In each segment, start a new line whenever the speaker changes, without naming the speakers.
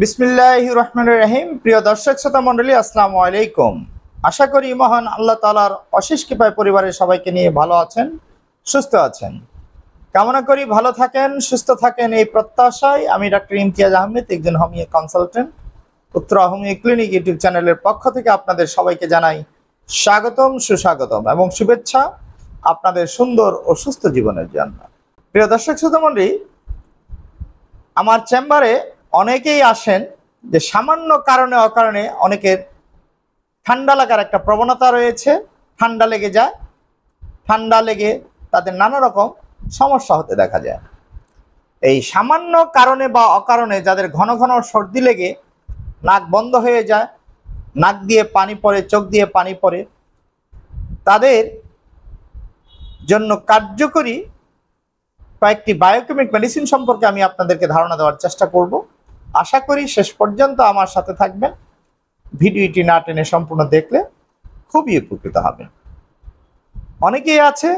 বিসমিল্লাহির রহমানির রহিম। প্রিয় দর্শক শ্রোতা মণ্ডলী, আসসালামু আলাইকুম। আশা করি মহান আল্লাহ তাআলার অশেষ কৃপায় পরিবারের সবাইকে নিয়ে ভালো আছেন, সুস্থ আছেন। কামনা করি ভালো থাকেন, সুস্থ থাকেন এই প্রত্যাশায় আমি ডক্টর ইমতিয়াজ আহমেদ, একজন homeo consultant, Uttara homeo clinic YouTube চ্যানেলের পক্ষ থেকে আপনাদের সবাইকে জানাই স্বাগতম, সুস্বাগতম এবং শুভেচ্ছা আপনাদের সুন্দর ও সুস্থ জীবনের জন্য। প্রিয় দর্শক শ্রোতা মণ্ডলী, আমার চেম্বারে অনেকেই আসেন যে সামান্য কারণে অকারণে অনেকের ঠান্ডা লাগার একটা প্রবণতা রয়েছে। ঠান্ডা লেগে যায়, ঠান্ডা লেগে তাদের নানা রকম সমস্যা হতে দেখা যায়। এই সামান্য কারণে বা অকারণে যাদের ঘন ঘন সর্দি লেগে নাক বন্ধ হয়ে যায়, নাক দিয়ে পানি পড়ে, চোখ দিয়ে পানি পড়ে, তাদের জন্য কার্যকরী কয়েকটি বায়োকেমিক মেডিসিন সম্পর্কে আমি আপনাদেরকে ধারণা দেওয়ার চেষ্টা করব। আশা করি শেষ পর্যন্ত আমার সাথে থাকবেন। ভিডিওটি না টেনে সম্পূর্ণ দেখলে খুবই উপকৃত হবেন। অনেকেই আছে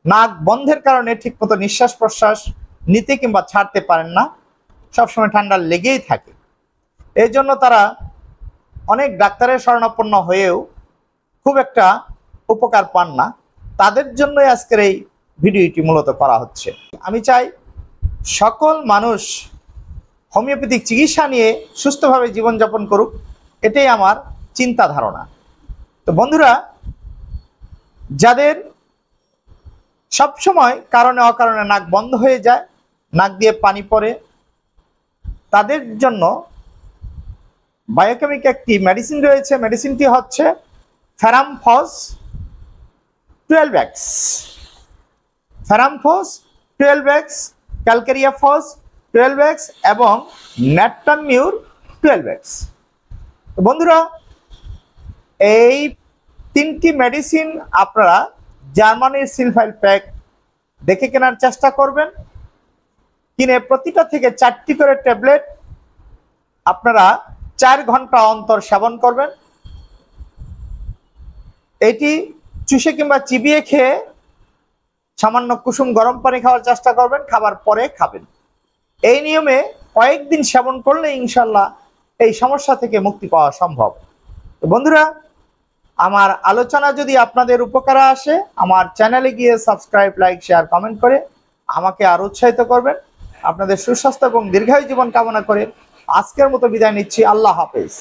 নাক বন্ধের কারণে ঠিকমতো নিঃশ্বাস প্রশ্বাস নিতে কিংবা ছাড়তে পারেন না, সবসময় ঠান্ডা লেগেই থাকে। এই জন্য তারা অনেক ডাক্তারের শরণাপন্ন হয়েও খুব একটা উপকার পান না। তাদের জন্যই আজকের এই ভিডিওটি মূলত করা হচ্ছে। আমি চাই সকল মানুষ হোমিওপ্যাথিক চিকিৎসা নিয়ে সুস্থভাবে জীবনযাপন করুক, এটাই আমার চিন্তা ধারণা। তো বন্ধুরা, যাদের সবসময় কারণে অকারণে নাক বন্ধ হয়ে যায়, নাক দিয়ে পানি পড়ে, তাদের জন্য বায়োকেমিক একটি মেডিসিন রয়েছে। মেডিসিনটি হচ্ছে ferrum phos 12x, ferrum phos 12x, ক্যালকেরিয়াফস 12x এবং ন্যাট্টামিউর 12x। বন্ধুরা, এই তিনটি মেডিসিন আপনারা জার্মানির সিলফাইল প্যাক দেখে কেনার চেষ্টা করবেন। কিনে প্রতিটা থেকে 4টি করে ট্যাবলেট আপনারা 4 ঘন্টা অন্তর সেবন করবেন। এটি চুষে কিংবা চিবিয়ে খেয়ে সামান্য কুসুম গরম পানি খাওয়ার চেষ্টা করবেন, খাবার পরে খাবেন। এই নিয়মে কয়েকদিন সেবন করলে ইনশাল্লাহ এই সমস্যা থেকে মুক্তি পাওয়া সম্ভব। তো বন্ধুরা, আমার আলোচনা যদি আপনাদের উপকারে আসে, আমার চ্যানেলে গিয়ে সাবস্ক্রাইব, লাইক, শেয়ার, কমেন্ট করে আমাকে আরো উৎসাহিত করবেন। আপনাদের সুস্বাস্থ্য এবং দীর্ঘায়ু জীবন কামনা করে আজকের মতো বিদায় নিচ্ছি। আল্লাহ হাফেজ।